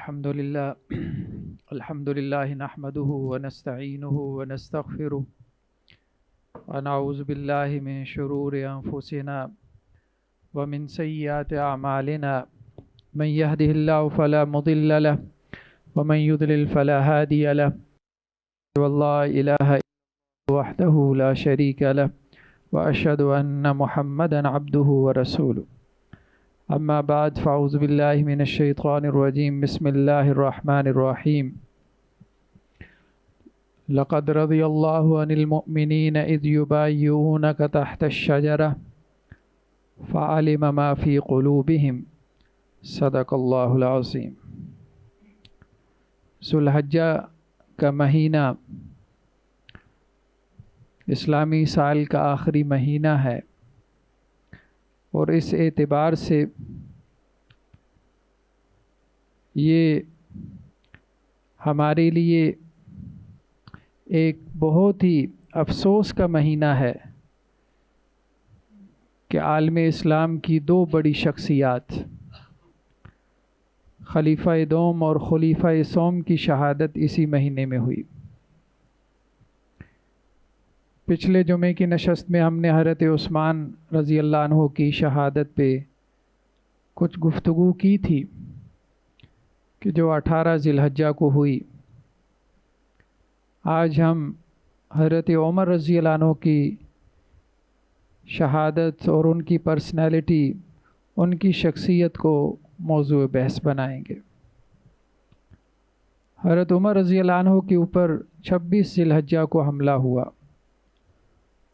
الحمد لله نحمده ونستعينه ونستغفره ونعوذ بالله من شرور أنفسنا ومن سيئات أعمالنا من يهده الله فلا مضل له ومن يضلل فلا هادي له والله إله إلا الله وحده لا شريك له وأشهد أن محمدا عبده ورسوله أما بعد فأعوذ بالله من الشيطان الرجيم بسم الله الرحمن الرحيم لقد رضي الله عن المؤمنين إذ يبايعونك تحت الشجرة فعلم ما في قلوبهم صدق اللہ العظیم۔ ذو الحجہ کا مہینہ اسلامی سال کا آخری مہینہ ہے، اور اس اعتبار سے یہ ہمارے لیے ایک بہت ہی افسوس کا مہینہ ہے کہ عالم اسلام کی دو بڑی شخصیات خلیفہ دوم اور خلیفہ سوم کی شہادت اسی مہینے میں ہوئی۔ پچھلے جمعے کی نشست میں ہم نے حضرت عثمان رضی اللہ عنہ کی شہادت پہ کچھ گفتگو کی تھی کہ جو 18 ذی الحجہ کو ہوئی۔ آج ہم حضرت عمر رضی اللہ عنہ کی شہادت اور ان کی پرسنالٹی، ان کی شخصیت کو موضوع بحث بنائیں گے۔ حضرت عمر رضی اللہ عنہ کے اوپر 26 ذی الحجہ کو حملہ ہوا،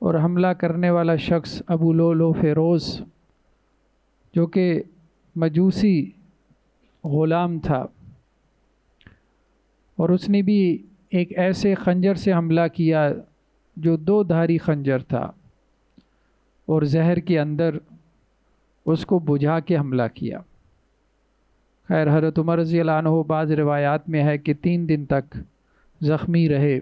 اور حملہ کرنے والا شخص ابو لؤلؤ فیروز جو کہ مجوسی غلام تھا، اور اس نے بھی ایک ایسے خنجر سے حملہ کیا جو 2 دھاری خنجر تھا، اور زہر کے اندر اس کو بجھا کے حملہ کیا۔ خیر، حضرت عمر رضی اللہ عنہ بعض روایات میں ہے کہ 3 دن تک زخمی رہے،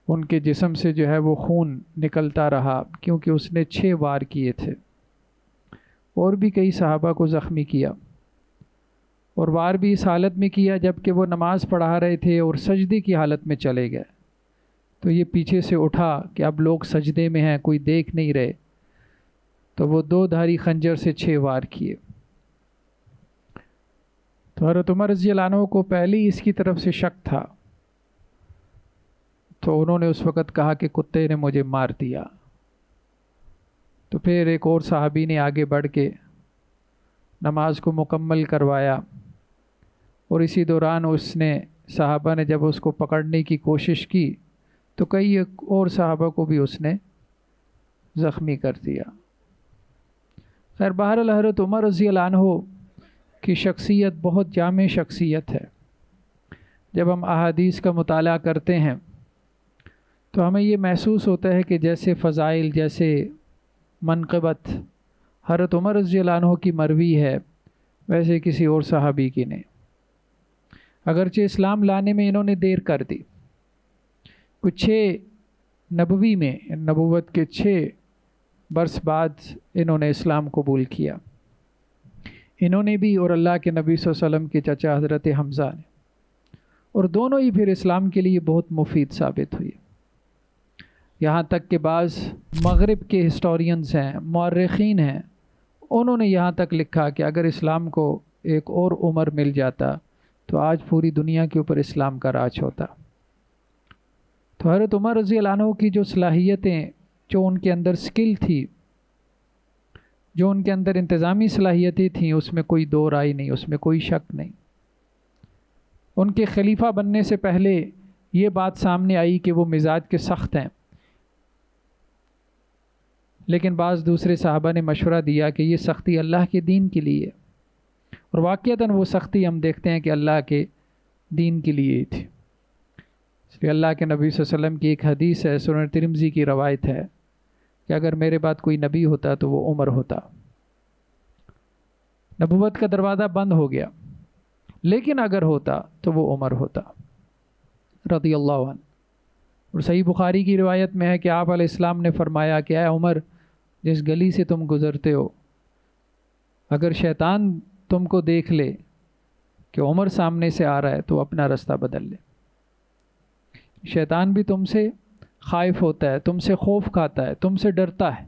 ان کے جسم سے جو ہے وہ خون نکلتا رہا، کیونکہ اس نے 6 وار کیے تھے، اور بھی کئی صحابہ کو زخمی کیا، اور وار بھی اس حالت میں کیا جب کہ وہ نماز پڑھا رہے تھے اور سجدے کی حالت میں چلے گئے، تو یہ پیچھے سے اٹھا کہ اب لوگ سجدے میں ہیں، کوئی دیکھ نہیں رہے، تو وہ 2 دھاری خنجر سے 6 وار کیے۔ تو حضرت عمر رضی اللہ عنہ کو پہلے ہی اس کی طرف سے شک تھا، تو انہوں نے اس وقت کہا کہ کتے نے مجھے مار دیا۔ تو پھر ایک اور صحابی نے آگے بڑھ کے نماز کو مکمل کروایا، اور اسی دوران اس نے صحابہ نے جب اس کو پکڑنے کی کوشش کی تو کئی اور صحابہ کو بھی اس نے زخمی کر دیا۔ خیر، بہرحال حضرت عمر رضی اللہ عنہ کی شخصیت بہت جامع شخصیت ہے۔ جب ہم احادیث کا مطالعہ کرتے ہیں تو ہمیں یہ محسوس ہوتا ہے کہ جیسے فضائل، جیسے منقبت حضرت عمر رضی اللہ عنہ کی مروی ہے، ویسے کسی اور صحابی کی نہیں۔ اگرچہ اسلام لانے میں انہوں نے دیر کر دی، کچھ 6 نبوی میں، نبوت کے 6 برس بعد انہوں نے اسلام قبول کیا، انہوں نے بھی اور اللہ کے نبی صلی اللہ علیہ وسلم کے چچا حضرت حمزہ نے، اور دونوں ہی پھر اسلام کے لیے بہت مفید ثابت ہوئی۔ یہاں تک کہ بعض مغرب کے ہسٹورینز ہیں، مورخین ہیں، انہوں نے یہاں تک لکھا کہ اگر اسلام کو ایک اور عمر مل جاتا تو آج پوری دنیا کے اوپر اسلام کا راج ہوتا۔ تو حضرت عمر رضی اللہ عنہ کی جو صلاحیتیں، جو ان کے اندر سکل تھی، جو ان کے اندر انتظامی صلاحیتیں تھیں، اس میں کوئی دو رائے نہیں، اس میں کوئی شک نہیں۔ ان کے خلیفہ بننے سے پہلے یہ بات سامنے آئی کہ وہ مزاج کے سخت ہیں، لیکن بعض دوسرے صحابہ نے مشورہ دیا کہ یہ سختی اللہ کے دین کے لیے، اور واقعتاً وہ سختی ہم دیکھتے ہیں کہ اللہ کے دین کے لیے ہی تھی۔ اس لیے اللہ کے نبی صلی اللہ علیہ وسلم کی ایک حدیث ہے، سنن ترمذی کی روایت ہے کہ اگر میرے بعد کوئی نبی ہوتا تو وہ عمر ہوتا۔ نبوت کا دروازہ بند ہو گیا، لیکن اگر ہوتا تو وہ عمر ہوتا رضی اللہ عنہ۔ اور صحیح بخاری کی روایت میں ہے کہ آپ علیہ السلام نے فرمایا کہ اے عمر، جس گلی سے تم گزرتے ہو، اگر شیطان تم کو دیکھ لے کہ عمر سامنے سے آ رہا ہے تو اپنا راستہ بدل لے. شیطان بھی تم سے خائف ہوتا ہے، تم سے خوف کھاتا ہے، تم سے ڈرتا ہے،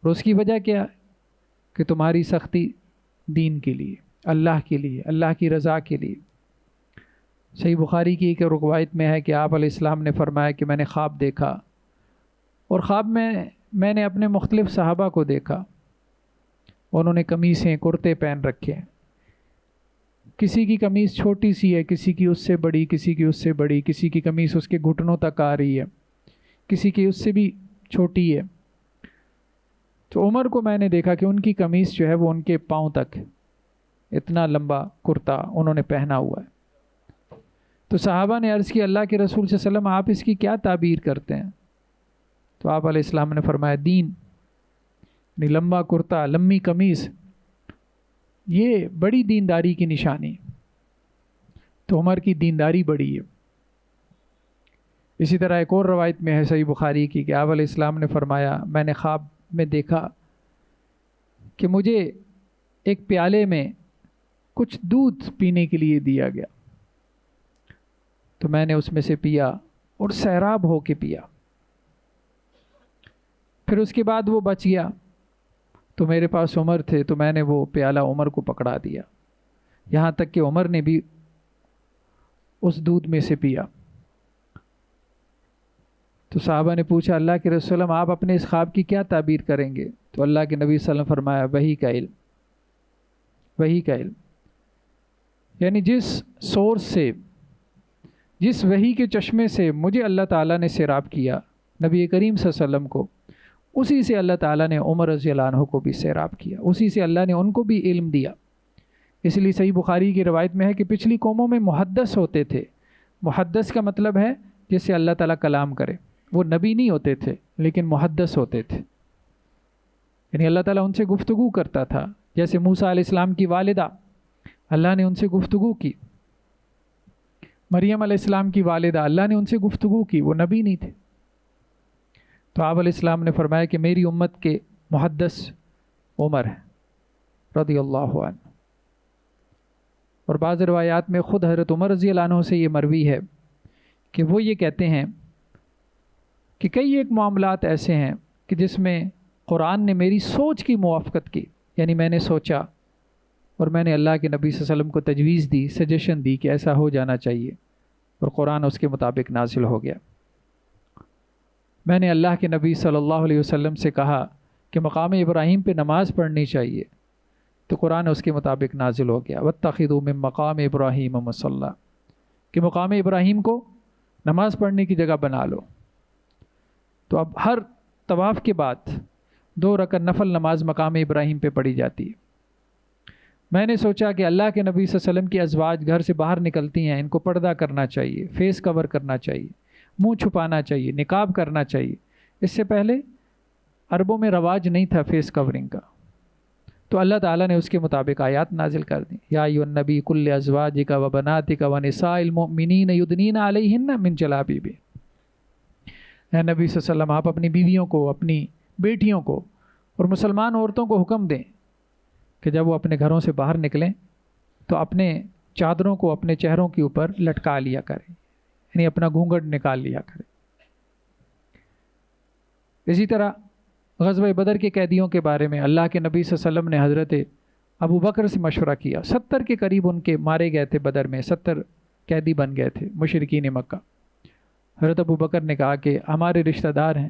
اور اس کی وجہ کیا ہے کہ تمہاری سختی دین کے لیے، اللہ کے لیے، اللہ کی رضا کے لیے. صحیح بخاری کی ایک روایت میں ہے کہ آپ علیہ السلام نے فرمایا کہ میں نے خواب دیکھا، اور خواب میں نے اپنے مختلف صحابہ کو دیکھا، انہوں نے قمیصیں کرتے پہن رکھے ہیں. کسی کی قمیص چھوٹی سی ہے، کسی کی اس سے بڑی، کسی کی اس سے بڑی، کسی کی قمیص اس کے گھٹنوں تک آ رہی ہے، کسی کی اس سے بھی چھوٹی ہے. تو عمر کو میں نے دیکھا کہ ان کی قمیص جو ہے وہ ان کے پاؤں تک ہے، اتنا لمبا کرتا انہوں نے پہنا ہوا ہے. تو صحابہ نے عرض کی اللہ کے رسول صلی اللہ علیہ وسلم آپ اس کی کیا تعبیر کرتے ہیں؟ تو آپ علیہ السلام نے فرمایا دین، یعنی لمبا کرتا، لمبی قمیص، یہ بڑی دینداری کی نشانی. تو عمر کی دینداری بڑی ہے. اسی طرح ایک اور روایت میں ہے صحیح بخاری کی کہ آپ علیہ السلام نے فرمایا میں نے خواب میں دیکھا کہ مجھے ایک پیالے میں کچھ دودھ پینے کے لیے دیا گیا، تو میں نے اس میں سے پیا اور سیراب ہو کے پیا. پھر اس کے بعد وہ بچ گیا، تو میرے پاس عمر تھے، تو میں نے وہ پیالہ عمر کو پکڑا دیا، یہاں تک کہ عمر نے بھی اس دودھ میں سے پیا. تو صحابہ نے پوچھا اللہ کے رسول اللہ آپ اپنے اس خواب کی کیا تعبیر کریں گے؟ تو اللہ کے نبی صلی اللہ علیہ وسلم فرمایا وحی کا علم، وحی کا علم، یعنی جس سورس سے، جس وحی کے چشمے سے مجھے اللہ تعالیٰ نے سیراب کیا نبی کریم صلی اللہ علیہ وسلم کو، اسی سے اللہ تعالیٰ نے عمر رضی اللہ عنہ کو بھی سیراب کیا، اسی سے اللہ نے ان کو بھی علم دیا. اس لیے صحیح بخاری کی روایت میں ہے کہ پچھلی قوموں میں محدث ہوتے تھے. محدث کا مطلب ہے جس سے اللہ تعالیٰ کلام کرے. وہ نبی نہیں ہوتے تھے لیکن محدث ہوتے تھے، یعنی اللہ تعالیٰ ان سے گفتگو کرتا تھا. جیسے موسیٰ علیہ السلام کی والدہ، اللہ نے ان سے گفتگو کی. مریم علیہ السلام کی والدہ، اللہ نے ان سے گفتگو کی، وہ نبی نہیں تھے. تو آپ علیہ السلام نے فرمایا کہ میری امت کے محدث عمر ہے رضی اللہ عنہ. اور بعض روایات میں خود حضرت عمر رضی اللہ عنہ سے یہ مروی ہے کہ وہ یہ کہتے ہیں کہ کئی ایک معاملات ایسے ہیں کہ جس میں قرآن نے میری سوچ کی موافقت کی، یعنی میں نے سوچا اور میں نے اللہ کے نبی صلی اللہ علیہ وسلم کو تجویز دی، سجیشن دی کہ ایسا ہو جانا چاہیے، اور قرآن اس کے مطابق نازل ہو گیا. میں نے اللہ کے نبی صلی اللہ علیہ وسلم سے کہا کہ مقام ابراہیم پہ نماز پڑھنی چاہیے، تو قرآن اس کے مطابق نازل ہو گیا واتخذوا من مقام ابراہیم مصلی، کہ مقام ابراہیم کو نماز پڑھنے کی جگہ بنا لو. تو اب ہر طواف کے بعد 2 رکعت نفل نماز مقام ابراہیم پہ پڑھی جاتی ہے. میں نے سوچا کہ اللہ کے نبی صلی اللہ علیہ وسلم کی ازواج گھر سے باہر نکلتی ہیں، ان کو پردہ کرنا چاہیے، فیس کور کرنا چاہیے، منہ چھپانا چاہیے، نقاب کرنا چاہیے. اس سے پہلے عربوں میں رواج نہیں تھا فیس کورنگ کا، تو اللہ تعالیٰ نے اس کے مطابق آیات نازل کر دی. یا ایھا النبی کل ازواجک و بناتک و نساء المؤمنین یدنین علیہن من جلابیبہن. اے نبی صلی اللہ علیہ وسلم آپ اپنی بیویوں کو، اپنی بیٹیوں کو اور مسلمان عورتوں کو حکم دیں کہ جب وہ اپنے گھروں سے باہر نکلیں تو اپنے چادروں کو اپنے چہروں کے اوپر لٹکا لیا کریں، یعنی اپنا گھونگھٹ نکال لیا کریں. اسی طرح غزوہ بدر کے قیدیوں کے بارے میں اللہ کے نبی صلی اللہ علیہ وسلم نے حضرت ابو بکر سے مشورہ کیا. 70 کے قریب ان کے مارے گئے تھے بدر میں، 70 قیدی بن گئے تھے مشرکین مکہ. حضرت ابو بکر نے کہا کہ ہمارے رشتہ دار ہیں،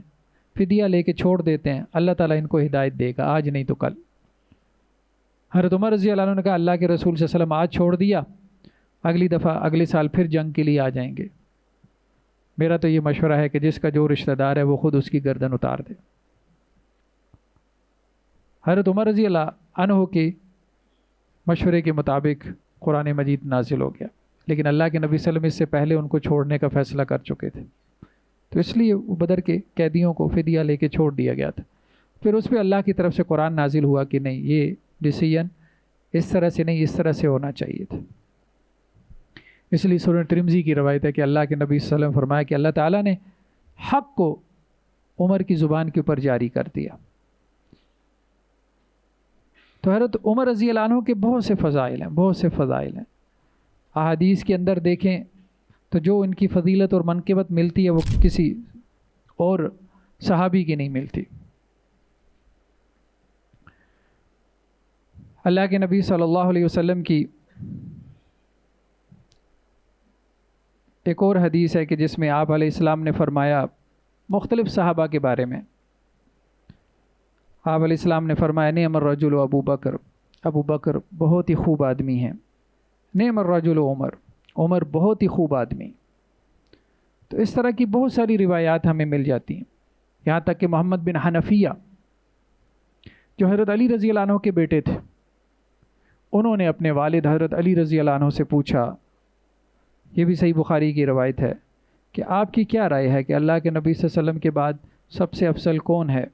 فدیہ لے کے چھوڑ دیتے ہیں، اللہ تعالیٰ ان کو ہدایت دے گا، آج نہیں تو کل. حضرت عمر رضی اللہ عنہ نے کہا اللہ کے رسول صلی اللہ علیہ وسلم آج چھوڑ دیا، اگلی دفعہ اگلے سال پھر جنگ کے لیے آ جائیں گے. میرا تو یہ مشورہ ہے کہ جس کا جو رشتہ دار ہے وہ خود اس کی گردن اتار دے. حضرت عمر رضی اللہ عنہ کے مشورے کے مطابق قرآن مجید نازل ہو گیا، لیکن اللہ کے نبی صلی اللہ علیہ وسلم اس سے پہلے ان کو چھوڑنے کا فیصلہ کر چکے تھے، تو اس لیے وہ بدر کے قیدیوں کو فدیہ لے کے چھوڑ دیا گیا تھا. پھر اس پہ اللہ کی طرف سے قرآن نازل ہوا کہ نہیں، یہ ڈیسیژن اس طرح سے نہیں، اس طرح سے ہونا چاہیے تھا. اس لیے سورہ ترمذی کی روایت ہے کہ اللہ کے نبی صلی اللہ علیہ وسلم فرمایا کہ اللہ تعالیٰ نے حق کو عمر کی زبان کے اوپر جاری کر دیا. تو حضرت عمر رضی اللہ عنہ کے بہت سے فضائل ہیں، بہت سے فضائل ہیں۔ احادیث کے اندر دیکھیں تو جو ان کی فضیلت اور منقبت ملتی ہے وہ کسی اور صحابی کی نہیں ملتی۔ اللہ کے نبی صلی اللہ علیہ وسلم کی ایک اور حدیث ہے کہ جس میں آپ علیہ السلام نے فرمایا مختلف صحابہ کے بارے میں، آپ علیہ السلام نے فرمایا نعم الرجل ابو بکر، ابو بکر بہت ہی خوب آدمی ہیں، نعم الرجل عمر، عمر بہت ہی خوب آدمی۔ تو اس طرح کی بہت ساری روایات ہمیں مل جاتی ہیں، یہاں تک کہ محمد بن حنفیہ جو حضرت علی رضی اللہ عنہ کے بیٹے تھے، انہوں نے اپنے والد حضرت علی رضی اللہ عنہ سے پوچھا، یہ بھی صحیح بخاری کی روایت ہے، کہ آپ کی کیا رائے ہے کہ اللہ کے نبی صلی اللہ علیہ وسلم کے بعد سب سے افضل کون ہے؟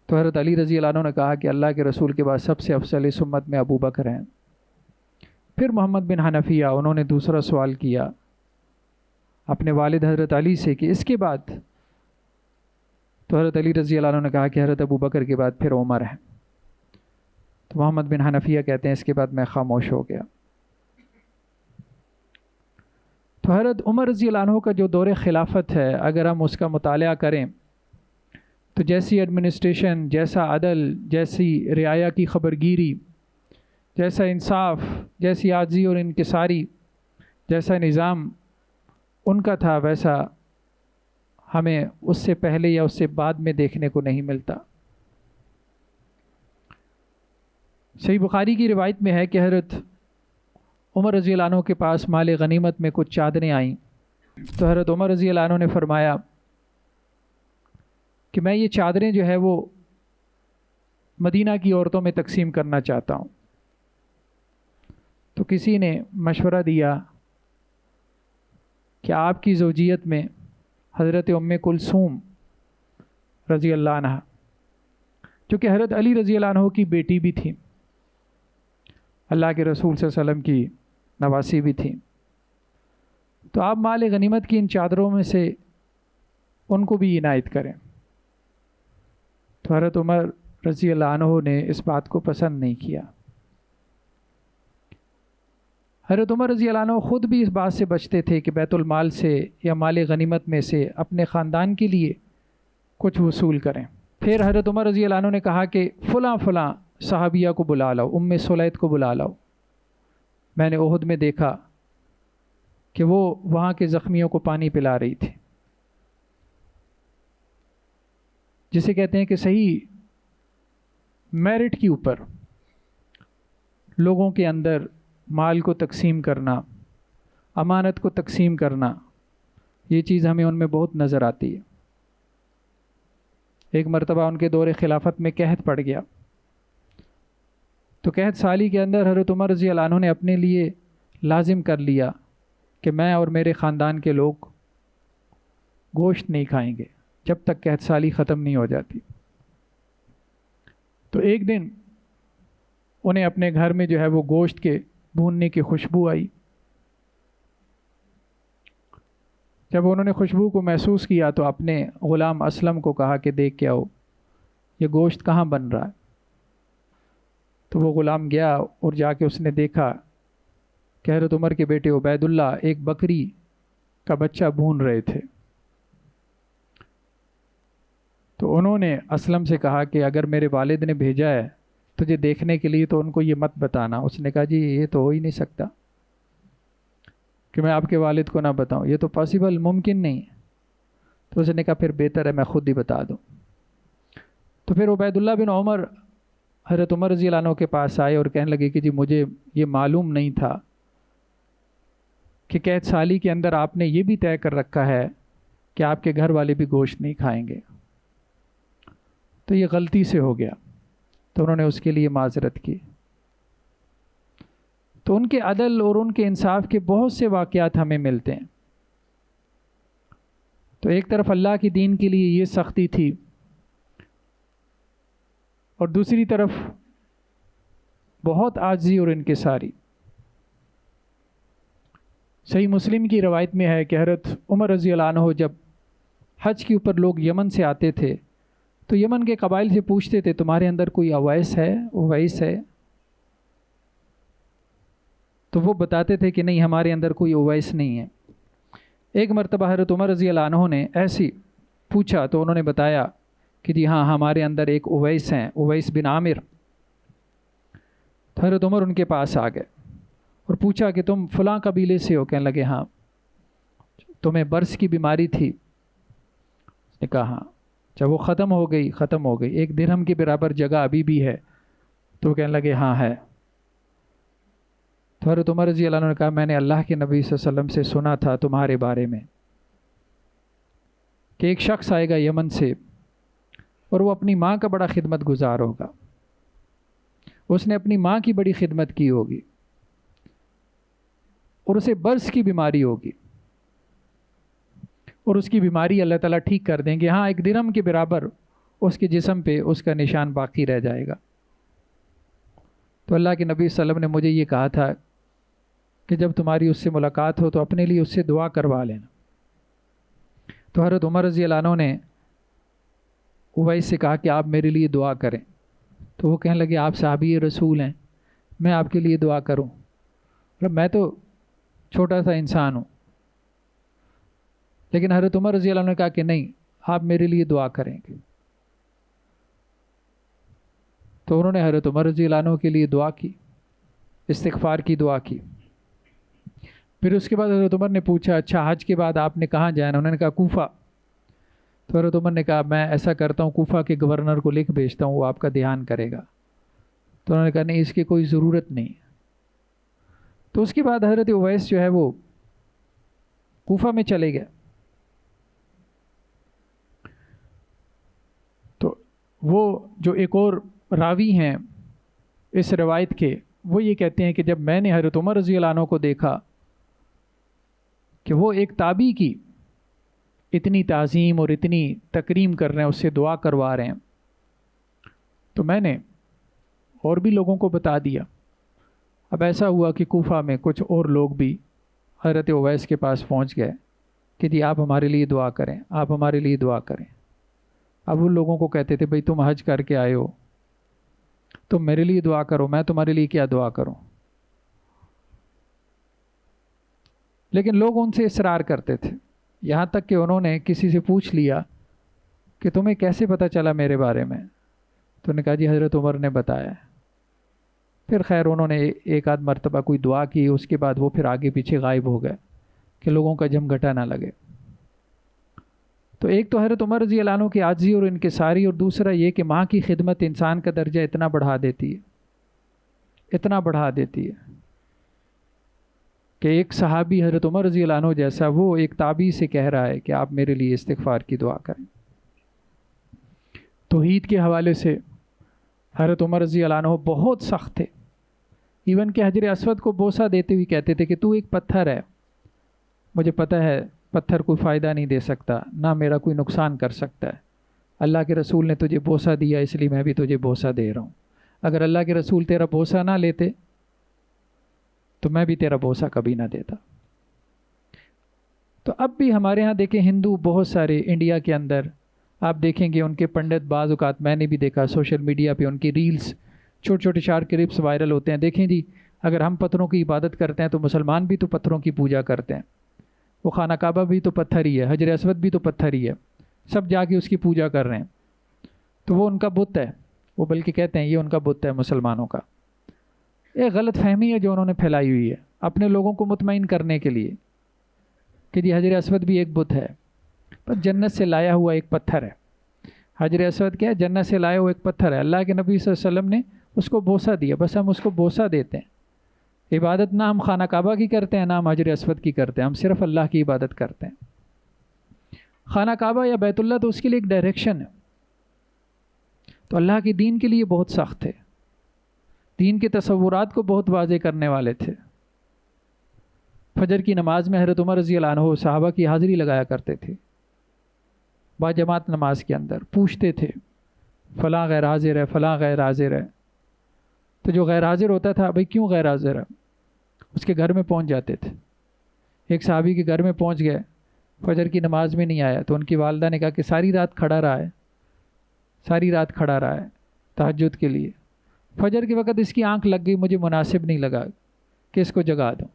تو حضرت علی رضی اللہ عنہ نے کہا کہ اللہ کے رسول کے بعد سب سے افضل اس امت میں ابو بکر ہیں۔ پھر محمد بن حنفیہ انہوں نے دوسرا سوال کیا اپنے والد حضرت علی سے کہ اس کے بعد؟ تو حضرت علی رضی اللہ عنہ نے کہا کہ حضرت ابو بکر کے بعد پھر عمر ہے۔ تو محمد بن حنفیہ کہتے ہیں اس کے بعد میں خاموش ہو گیا۔ تو حضرت عمر رضی اللہ عنہ کا جو دور خلافت ہے، اگر ہم اس کا مطالعہ کریں تو جیسی ایڈمنسٹریشن، جیسا عدل، جیسی رعایا کی خبرگیری، جیسا انصاف، جیسی عاجزی اور انکساری، جیسا نظام ان کا تھا، ویسا ہمیں اس سے پہلے یا اس سے بعد میں دیکھنے کو نہیں ملتا۔ صحیح بخاری کی روایت میں ہے کہ حضرت عمر رضی اللہ عنہ کے پاس مال غنیمت میں کچھ چادریں آئیں، تو حضرت عمر رضی اللہ عنہ نے فرمایا کہ میں یہ چادریں جو ہے وہ مدینہ کی عورتوں میں تقسیم کرنا چاہتا ہوں۔ تو کسی نے مشورہ دیا کہ آپ کی زوجیت میں حضرت ام کلثوم رضی اللہ عنہ، جو کہ حضرت علی رضی اللہ عنہ کی بیٹی بھی تھی، اللہ کے رسول صلی اللہ علیہ وسلم کی نواسی بھی تھی، تو آپ مال غنیمت کی ان چادروں میں سے ان کو بھی عنایت کریں۔ تو حضرت عمر رضی اللہ عنہ نے اس بات کو پسند نہیں کیا۔ حضرت عمر رضی اللہ عنہ خود بھی اس بات سے بچتے تھے کہ بیت المال سے یا مال غنیمت میں سے اپنے خاندان کے لیے کچھ وصول کریں۔ پھر حضرت عمر رضی اللہ عنہ نے کہا کہ فلاں فلاں صحابیہ کو بلا لاؤ، ام سلیت کو بلا لاؤ، میں نے احد میں دیکھا کہ وہ وہاں کے زخمیوں کو پانی پلا رہی تھی، جسے کہتے ہیں کہ صحیح میرٹ کے اوپر لوگوں کے اندر مال کو تقسیم کرنا، امانت کو تقسیم کرنا، یہ چیز ہمیں ان میں بہت نظر آتی ہے۔ ایک مرتبہ ان کے دور خلافت میں قحط پڑ گیا، تو قحط سالی کے اندر حضرت عمر رضی اللہ عنہ نے اپنے لیے لازم کر لیا کہ میں اور میرے خاندان کے لوگ گوشت نہیں کھائیں گے جب تک قحط سالی ختم نہیں ہو جاتی۔ تو ایک دن انہیں اپنے گھر میں جو ہے وہ گوشت کے بھوننے کی خوشبو آئی۔ جب انہوں نے خوشبو کو محسوس کیا تو اپنے غلام اسلم کو کہا کہ دیکھ کے آؤ یہ گوشت کہاں بن رہا ہے۔ تو وہ غلام گیا اور جا کے اس نے دیکھا کہ حضرت عمر کے بیٹے عبید اللہ ایک بکری کا بچہ بھون رہے تھے۔ تو انہوں نے اسلم سے کہا کہ اگر میرے والد نے بھیجا ہے تجھے دیکھنے کے لیے تو ان کو یہ مت بتانا۔ اس نے کہا جی یہ تو ہو ہی نہیں سکتا کہ میں آپ کے والد کو نہ بتاؤں، یہ تو پاسبل ممکن نہیں۔ تو اس نے کہا پھر بہتر ہے میں خود ہی بتا دوں۔ تو پھر عبید اللہ بن عمر حضرت عمر رضی اللہ عنہ کے پاس آئے اور کہنے لگے کہ جی مجھے یہ معلوم نہیں تھا کہ قحط سالی کے اندر آپ نے یہ بھی طے کر رکھا ہے کہ آپ کے گھر والے بھی گوشت نہیں کھائیں گے، تو یہ غلطی سے ہو گیا۔ تو انہوں نے اس کے لیے معذرت کی۔ تو ان کے عدل اور ان کے انصاف کے بہت سے واقعات ہمیں ملتے ہیں۔ تو ایک طرف اللہ کی دین کے لیے یہ سختی تھی، اور دوسری طرف بہت عاجزی اور انکساری۔ صحیح مسلم کی روایت میں ہے کہ حضرت عمر رضی اللہ عنہ جب حج کے اوپر لوگ یمن سے آتے تھے تو یمن کے قبائل سے پوچھتے تھے تمہارے اندر کوئی اویس ہے، اویس ہے؟ تو وہ بتاتے تھے کہ نہیں، ہمارے اندر کوئی اویس نہیں ہے۔ ایک مرتبہ حضرت عمر رضی اللہ عنہ نے ایسی پوچھا تو انہوں نے بتایا کہ جی ہاں، ہمارے اندر ایک اویس ہیں، اویس بن عامر۔ تو حضرت عمر ان کے پاس آ گئے اور پوچھا کہ تم فلاں قبیلے سے ہو؟ کہنے لگے ہاں۔ تمہیں برس کی بیماری تھی؟ اس نے کہا ہاں۔ جب وہ ختم ہو گئی، ختم ہو گئی، ایک درہم کے برابر جگہ ابھی بھی ہے؟ تو وہ کہنے لگے ہاں ہے۔ تو حضرت عمر رضی اللہ عنہ نے کہا میں نے اللہ کے نبی صلی اللہ علیہ وسلم سے سنا تھا تمہارے بارے میں کہ ایک شخص آئے گا یمن سے اور وہ اپنی ماں کا بڑا خدمت گزار ہوگا، اس نے اپنی ماں کی بڑی خدمت کی ہوگی اور اسے برس کی بیماری ہوگی، اور اس کی بیماری اللہ تعالیٰ ٹھیک کر دیں گے، ہاں ایک درہم کے برابر اس کے جسم پہ اس کا نشان باقی رہ جائے گا۔ تو اللہ کے نبی صلی اللہ علیہ وسلم نے مجھے یہ کہا تھا کہ جب تمہاری اس سے ملاقات ہو تو اپنے لیے اس سے دعا کروا لینا۔ تو حضرت عمر رضی اللہ عنہ نے اویس سے کہا کہ آپ میرے لیے دعا کریں۔ تو وہ کہنے لگے آپ صحابی رسول ہیں، میں آپ کے لیے دعا کروں؟ میں تو چھوٹا سا انسان ہوں۔ لیکن حضرت عمر رضی اللہ عنہ نے کہا کہ نہیں، آپ میرے لیے دعا کریں گے۔ تو انہوں نے حضرت عمر رضی اللہ عنہ کے لیے دعا کی، استغفار کی دعا کی۔ پھر اس کے بعد حضرت عمر نے پوچھا اچھا حج کے بعد آپ نے کہاں جانا؟ انہوں نے کہا کوفہ۔ تو حضرت عمر نے کہا میں ایسا کرتا ہوں، کوفہ کے گورنر کو لکھ بھیجتا ہوں، وہ آپ کا دھیان کرے گا۔ تو انہوں نے کہا نہیں، اس کی کوئی ضرورت نہیں۔ تو اس کے بعد حضرت اویس جو ہے وہ کوفہ میں چلے گئے۔ تو وہ جو ایک اور راوی ہیں اس روایت کے، وہ یہ کہتے ہیں کہ جب میں نے حضرت عمر رضی اللہ عنہ کو دیکھا کہ وہ ایک تابعی کی اتنی تعظیم اور اتنی تکریم کر رہے ہیں، اس سے دعا کروا رہے ہیں، تو میں نے اور بھی لوگوں کو بتا دیا۔ اب ایسا ہوا کہ کوفہ میں کچھ اور لوگ بھی حضرت اویس کے پاس پہنچ گئے کہ جی آپ ہمارے لیے دعا کریں، آپ ہمارے لیے دعا کریں۔ اب ان لوگوں کو کہتے تھے بھئی تم حج کر کے آئے ہو، تم میرے لیے دعا کرو، میں تمہارے لیے کیا دعا کروں؟ لیکن لوگ ان سے اصرار کرتے تھے، یہاں تک کہ انہوں نے کسی سے پوچھ لیا کہ تمہیں کیسے پتہ چلا میرے بارے میں؟ تو انہوں نے کہا جی حضرت عمر نے بتایا۔ پھر خیر انہوں نے ایک آدھ مرتبہ کوئی دعا کی، اس کے بعد وہ پھر آگے پیچھے غائب ہو گئے کہ لوگوں کا جم گھٹا نہ لگے۔ تو ایک تو حضرت عمر رضی اللہ عنہ کی عاجزی اور انکساری، اور دوسرا یہ کہ ماں کی خدمت انسان کا درجہ اتنا بڑھا دیتی ہے، اتنا بڑھا دیتی ہے کہ ایک صحابی حضرت عمر رضی اللہ عنہ جیسا وہ ایک تابعی سے کہہ رہا ہے کہ آپ میرے لیے استغفار کی دعا کریں۔ توحید کے حوالے سے حضرت عمر رضی اللہ عنہ بہت سخت تھے، ایون کہ حجر اسود کو بوسہ دیتے ہوئے کہتے تھے کہ تو ایک پتھر ہے، مجھے پتہ ہے پتھر کوئی فائدہ نہیں دے سکتا، نہ میرا کوئی نقصان کر سکتا ہے، اللہ کے رسول نے تجھے بوسہ دیا اس لیے میں بھی تجھے بوسہ دے رہا ہوں، اگر اللہ کے رسول تیرا بوسہ نہ لیتے تو میں بھی تیرا بوسہ کبھی نہ دیتا۔ تو اب بھی ہمارے ہاں دیکھیں ہندو بہت سارے انڈیا کے اندر آپ دیکھیں گے ان کے پنڈت، بعض اوقات میں نے بھی دیکھا سوشل میڈیا پہ ان کی ریلز، چھوٹے چھوٹے شارٹ کلپس وائرل ہوتے ہیں، دیکھیں جی اگر ہم پتھروں کی عبادت کرتے ہیں تو مسلمان بھی تو پتھروں کی پوجا کرتے ہیں، وہ خانہ کعبہ بھی تو پتھر ہی ہے، حجر اسود بھی تو پتھر ہی ہے، سب جا کے اس کی پوجا کر رہے ہیں، تو وہ ان کا بت ہے، وہ بلکہ کہتے ہیں یہ ان کا بت ہے مسلمانوں کا۔ یہ غلط فہمی ہے جو انہوں نے پھیلائی ہوئی ہے اپنے لوگوں کو مطمئن کرنے کے لیے کہ جی حجر اسود بھی ایک بت ہے، پر جنت سے لایا ہوا ایک پتھر ہے۔ حجر اسود کیا ہے؟ جنت سے لایا ہوا ایک پتھر ہے، اللہ کے نبی صلی اللہ علیہ وسلم نے اس کو بوسہ دیا، بس ہم اس کو بوسہ دیتے ہیں۔ عبادت نہ ہم خانہ کعبہ کی کرتے ہیں، نہ ہم حجر اسود کی کرتے ہیں، ہم صرف اللہ کی عبادت کرتے ہیں۔ خانہ کعبہ یا بیت اللہ تو اس کے لیے ایک ڈائریکشن ہے، تو اللہ کے دین کے لیے بہت سخت تھے، دین کے تصورات کو بہت واضح کرنے والے تھے۔ فجر کی نماز میں حضرت عمر رضی اللہ عنہ صحابہ کی حاضری لگایا کرتے تھے، باجماعت نماز کے اندر پوچھتے تھے فلاں غیر حاضر ہے، فلاں غیر حاضر ہے، تو جو غیر حاضر ہوتا تھا بھئی کیوں غیر حاضر ہے، اس کے گھر میں پہنچ جاتے تھے۔ ایک صحابی کے گھر میں پہنچ گئے، فجر کی نماز میں نہیں آیا، تو ان کی والدہ نے کہا کہ ساری رات کھڑا رہا ہے، ساری رات کھڑا رہا ہے تہجد کے لیے. فجر کے وقت اس کی آنکھ لگ گئی, مجھے مناسب نہیں لگا کہ اس کو جگا دوں.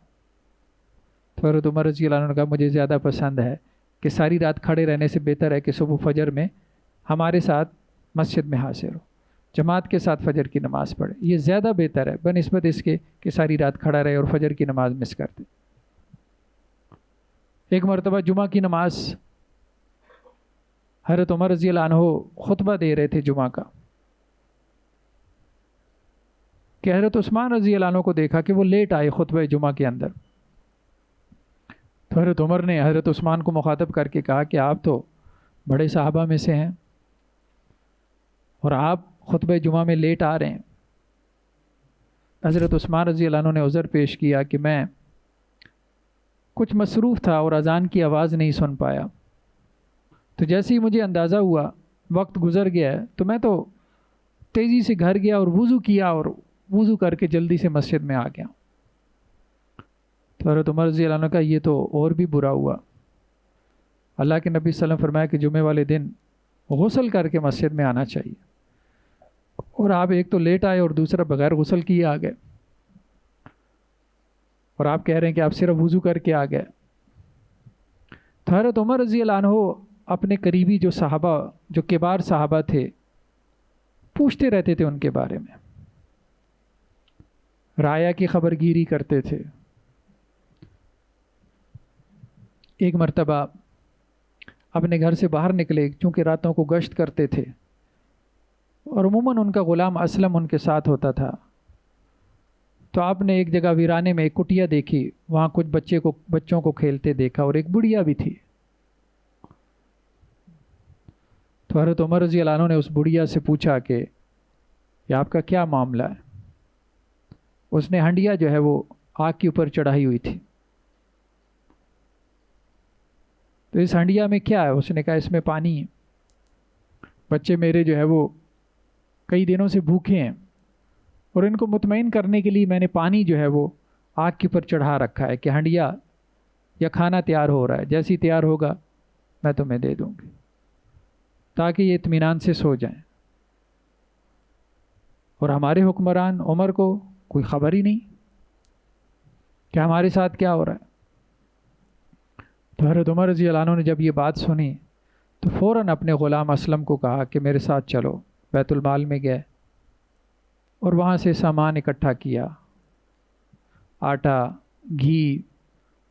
تو حضرت عمر رضی اللہ عنہ نے کہا مجھے زیادہ پسند ہے کہ ساری رات کھڑے رہنے سے بہتر ہے کہ صبح فجر میں ہمارے ساتھ مسجد میں حاضر ہو, جماعت کے ساتھ فجر کی نماز پڑھے. یہ زیادہ بہتر ہے بنسبت اس کے کہ ساری رات کھڑا رہے اور فجر کی نماز مس کر دے. ایک مرتبہ جمعہ کی نماز حضرت عمر رضی اللہ عنہ خطبہ دے رہے تھے جمعہ کا, کہ حضرت عثمان رضی اللہ عنہ کو دیکھا کہ وہ لیٹ آئے خطبہ جمعہ کے اندر. تو حضرت عمر نے حضرت عثمان کو مخاطب کر کے کہا کہ آپ تو بڑے صحابہ میں سے ہیں اور آپ خطبہ جمعہ میں لیٹ آ رہے ہیں. حضرت عثمان رضی اللہ عنہ نے عذر پیش کیا کہ میں کچھ مصروف تھا اور اذان کی آواز نہیں سن پایا. تو جیسے ہی مجھے اندازہ ہوا وقت گزر گیا ہے تو میں تو تیزی سے گھر گیا اور وضو کیا اور وضو کر کے جلدی سے مسجد میں آ گیا. تو حضرت عمر رضی اللہ عنہ کا یہ تو اور بھی برا ہوا. اللہ کے نبی صلی اللہ علیہ وسلم فرمایا کہ جمعے والے دن غسل کر کے مسجد میں آنا چاہیے, اور آپ ایک تو لیٹ آئے اور دوسرا بغیر غسل کیے آ گئے, اور آپ کہہ رہے ہیں کہ آپ صرف وضو کر کے آ گئے. تو حضرت عمر رضی اللہ عنہ اپنے قریبی جو صحابہ, جو کبار صحابہ تھے, پوچھتے رہتے تھے ان کے بارے میں, رایا کی خبر گیری کرتے تھے. ایک مرتبہ اپنے گھر سے باہر نکلے, چونکہ راتوں کو گشت کرتے تھے اور عموماً ان کا غلام اسلم ان کے ساتھ ہوتا تھا. تو آپ نے ایک جگہ ویرانے میں ایک کٹیا دیکھی, وہاں کچھ بچوں کو کھیلتے دیکھا اور ایک بڑھیا بھی تھی. تو حضرت عمر رضی اللہ عنہ نے اس بڑھیا سے پوچھا کہ یہ آپ کا کیا معاملہ ہے. اس نے ہنڈیا جو ہے وہ آگ کے اوپر چڑھائی ہوئی تھی. تو اس ہنڈیا میں کیا ہے؟ اس نے کہا اس میں پانی ہے. بچے میرے جو ہے وہ کئی دنوں سے بھوکے ہیں اور ان کو مطمئن کرنے کے لیے میں نے پانی جو ہے وہ آگ کے اوپر چڑھا رکھا ہے کہ ہنڈیا یا کھانا تیار ہو رہا ہے, جیسی تیار ہوگا میں تمہیں دے دوں گی, تاکہ یہ اطمینان سے سو جائیں. اور ہمارے حکمران عمر کو کوئی خبر ہی نہیں کہ ہمارے ساتھ کیا ہو رہا ہے. تو حضرت عمر رضی اللہ عنہ نے جب یہ بات سنی تو فوراً اپنے غلام اسلم کو کہا کہ میرے ساتھ چلو. بیت المال میں گئے اور وہاں سے سامان اکٹھا کیا, آٹا, گھی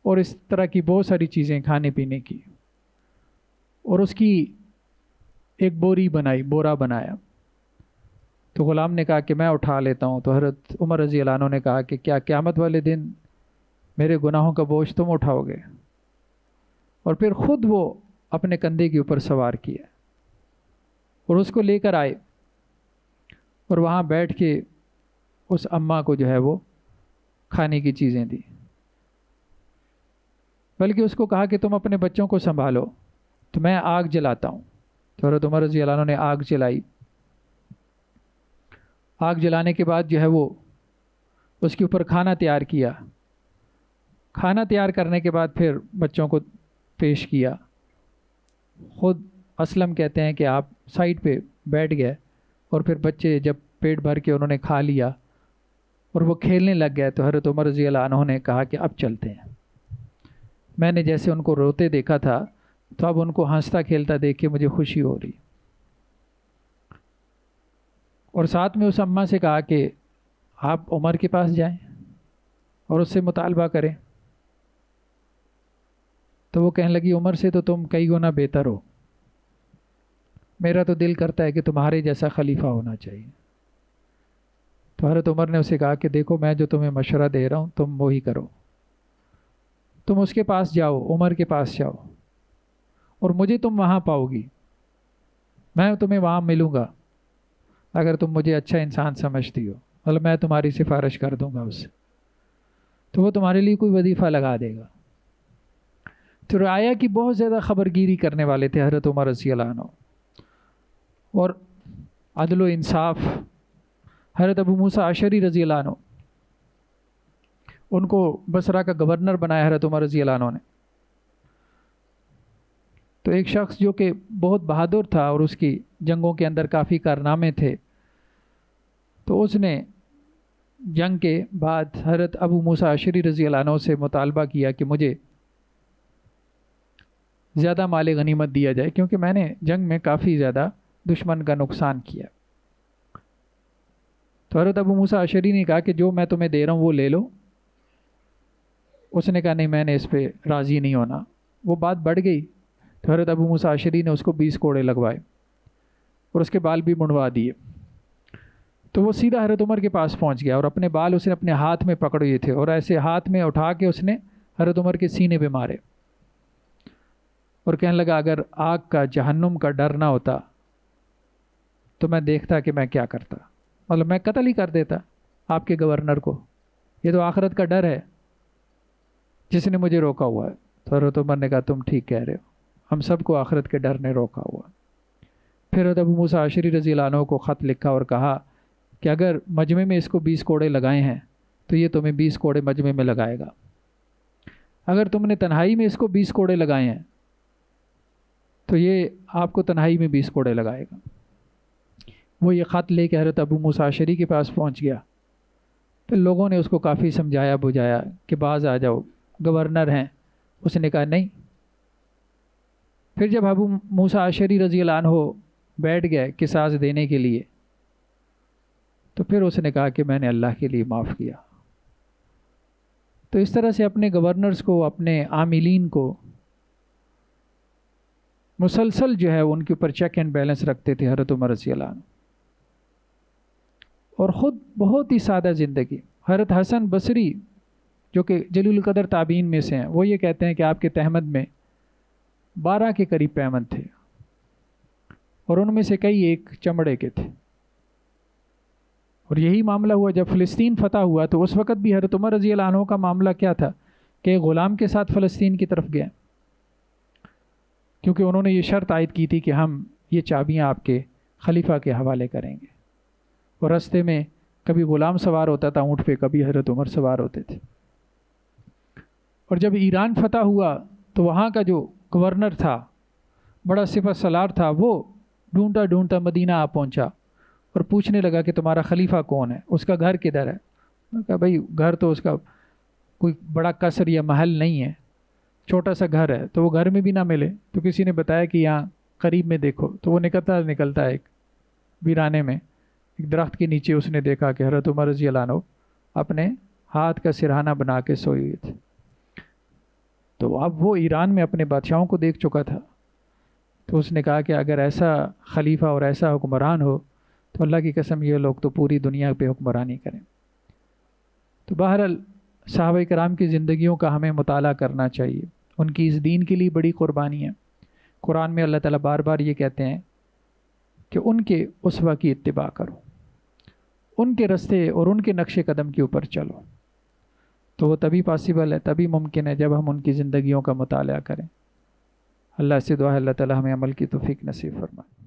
اور اس طرح کی بہت ساری چیزیں کھانے پینے کی, اور اس کی ایک بورا بنایا. تو غلام نے کہا کہ میں اٹھا لیتا ہوں. تو حضرت عمر رضی اللہ عنہ نے کہا کہ کیا قیامت والے دن میرے گناہوں کا بوجھ تم اٹھاؤ گے؟ اور پھر خود وہ اپنے کندھے کے اوپر سوار کیا اور اس کو لے کر آئے اور وہاں بیٹھ کے اس اماں کو جو ہے وہ کھانے کی چیزیں دی, بلکہ اس کو کہا کہ تم اپنے بچوں کو سنبھالو تو میں آگ جلاتا ہوں. تو حضرت عمر رضی اللہ عنہ نے آگ جلائی. آگ جلانے کے بعد جو ہے وہ اس کے اوپر کھانا تیار کیا. کھانا تیار کرنے کے بعد پھر بچوں کو پیش کیا. خود اسلم کہتے ہیں کہ آپ سائڈ پہ بیٹھ گئے اور پھر بچے جب پیٹ بھر کے انہوں نے کھا لیا اور وہ کھیلنے لگ گئے تو حضرت عمر رضی اللہ عنہ نے کہا کہ اب چلتے ہیں. میں نے جیسے ان کو روتے دیکھا تھا تو اب ان کو ہنستا کھیلتا دیکھ کے مجھے خوشی ہو رہی. اور ساتھ میں اس اماں سے کہا کہ آپ عمر کے پاس جائیں اور اس سے مطالبہ کریں. تو وہ کہنے لگی عمر سے تو تم کئی گنا بہتر ہو, میرا تو دل کرتا ہے کہ تمہارے جیسا خلیفہ ہونا چاہیے. تو حضرت عمر نے اسے کہا کہ دیکھو میں جو تمہیں مشورہ دے رہا ہوں تم وہی کرو, تم اس کے پاس جاؤ, عمر کے پاس جاؤ اور مجھے تم وہاں پاؤ گی, میں تمہیں وہاں ملوں گا اگر تم مجھے اچھا انسان سمجھتی ہو, مطلب میں تمہاری سفارش کر دوں گا اس سے, تو وہ تمہارے لیے کوئی وظیفہ لگا دے گا. تو رعایا کی بہت زیادہ خبر گیری کرنے والے تھے حضرت عمر رضی اللہ عنہ, اور عدل و انصاف. حضرت ابو موسیٰ اشعری رضی اللہ عنہ, ان کو بصرہ کا گورنر بنایا حضرت عمر رضی اللہ عنہ نے. تو ایک شخص جو کہ بہت بہادر تھا اور اس کی جنگوں کے اندر کافی کارنامے تھے، تو اس نے جنگ کے بعد حضرت ابو موسیٰ اشعری رضی اللہ عنہ سے مطالبہ کیا کہ مجھے زیادہ مال غنیمت دیا جائے، کیونکہ میں نے جنگ میں کافی زیادہ دشمن کا نقصان کیا۔ تو حضرت ابو موسیٰ اشعری نے کہا کہ جو میں تمہیں دے رہا ہوں وہ لے لو۔ اس نے کہا نہیں، میں نے اس پہ راضی نہیں ہونا۔ وہ بات بڑھ گئی تو حضرت ابو موسیٰ اشعری نے اس کو 20 کوڑے لگوائے اور اس کے بال بھی منڈوا دیے۔ تو وہ سیدھا حضرت عمر کے پاس پہنچ گیا اور اپنے بال اس نے اپنے ہاتھ میں پکڑے ہوئے تھے اور ایسے ہاتھ میں اٹھا کے اس نے حضرت عمر کے سینے پہ مارے اور کہنے لگا اگر آگ کا، جہنم کا ڈر نہ ہوتا تو میں دیکھتا کہ میں کیا کرتا، مطلب میں قتل ہی کر دیتا آپ کے گورنر کو۔ یہ تو آخرت کا ڈر ہے جس نے مجھے روکا ہوا ہے۔ تو حضرت عمر نے کہا تم ٹھیک کہہ رہے ہو، ہم سب کو آخرت کے ڈر نے روکا ہوا۔ پھر حضرت ابو موسیٰ اشعری رضی اللہ عنہ کو خط لکھا اور کہا کہ اگر مجمع میں اس کو 20 کوڑے لگائے ہیں تو یہ تمہیں 20 کوڑے مجمع میں لگائے گا، اگر تم نے تنہائی میں اس کو 20 کوڑے لگائے ہیں تو یہ آپ کو تنہائی میں 20 کوڑے لگائے گا۔ وہ یہ خط لے کے حضرت ابو موسیٰ اشعری کے پاس پہنچ گیا۔ پھر لوگوں نے اس کو کافی سمجھایا بجھایا کہ باز آ جاؤ، گورنر ہیں۔ اس نے کہا نہیں۔ پھر جب ابو موسیٰ اشعری رضی اللہ عنہ بیٹھ گئے قصاص دینے کے لیے تو پھر اس نے کہا کہ میں نے اللہ کے لیے معاف کیا۔ تو اس طرح سے اپنے گورنرز کو، اپنے عاملین کو مسلسل جو ہے ان کے اوپر چیک اینڈ بیلنس رکھتے تھے حضرت عمر رضی اللہ عنہ، اور خود بہت ہی سادہ زندگی۔ حضرت حسن بصری جو کہ جلیل القدر تابعین میں سے ہیں، وہ یہ کہتے ہیں کہ آپ کے تہمد میں 12 کے قریب پیمند تھے اور ان میں سے کئی ایک چمڑے کے تھے۔ اور یہی معاملہ ہوا جب فلسطین فتح ہوا، تو اس وقت بھی حضرت عمر رضی اللہ عنہ کا معاملہ کیا تھا کہ غلام کے ساتھ فلسطین کی طرف گئے، کیونکہ انہوں نے یہ شرط عائد کی تھی کہ ہم یہ چابیاں آپ کے خلیفہ کے حوالے کریں گے۔ اور رستے میں کبھی غلام سوار ہوتا تھا اونٹ پہ، کبھی حضرت عمر سوار ہوتے تھے۔ اور جب ایران فتح ہوا تو وہاں کا جو گورنر تھا، بڑا سپہ سالار تھا، وہ ڈھونڈتا ڈھونڈتا مدینہ آ پہنچا اور پوچھنے لگا کہ تمہارا خلیفہ کون ہے، اس کا گھر کدھر ہے؟ میں نے کہا بھائی گھر تو اس کا کوئی بڑا قصر یا محل نہیں ہے، چھوٹا سا گھر ہے۔ تو وہ گھر میں بھی نہ ملے تو کسی نے بتایا کہ یہاں قریب میں دیکھو، تو وہ نکلتا ہے ایک ویرانے میں ایک درخت کے نیچے اس نے دیکھا کہ حضرت عمر رضی اللہ عنہ اپنے ہاتھ کا سرہانہ بنا کے سوئے ہوئے تھے۔ تو اب وہ ایران میں اپنے بادشاہوں کو دیکھ چکا تھا، تو اس نے کہا کہ اگر ایسا خلیفہ اور ایسا حکمران ہو تو اللہ کی قسم یہ لوگ تو پوری دنیا پہ حکمرانی کریں۔ تو بہرحال صحابہ کرام کی زندگیوں کا ہمیں مطالعہ کرنا چاہیے، ان کی اس دین کے لیے بڑی قربانی ہے۔ قرآن میں اللہ تعالیٰ بار بار یہ کہتے ہیں کہ ان کے اسوہ کی اتباع کرو، ان کے رستے اور ان کے نقش قدم کے اوپر چلو۔ تو وہ تبھی پاسبل ہے، تبھی ممکن ہے جب ہم ان کی زندگیوں کا مطالعہ کریں۔ اللہ سے دعا ہے اللہ تعالیٰ ہمیں عمل کی توفیق نصیب فرمائے۔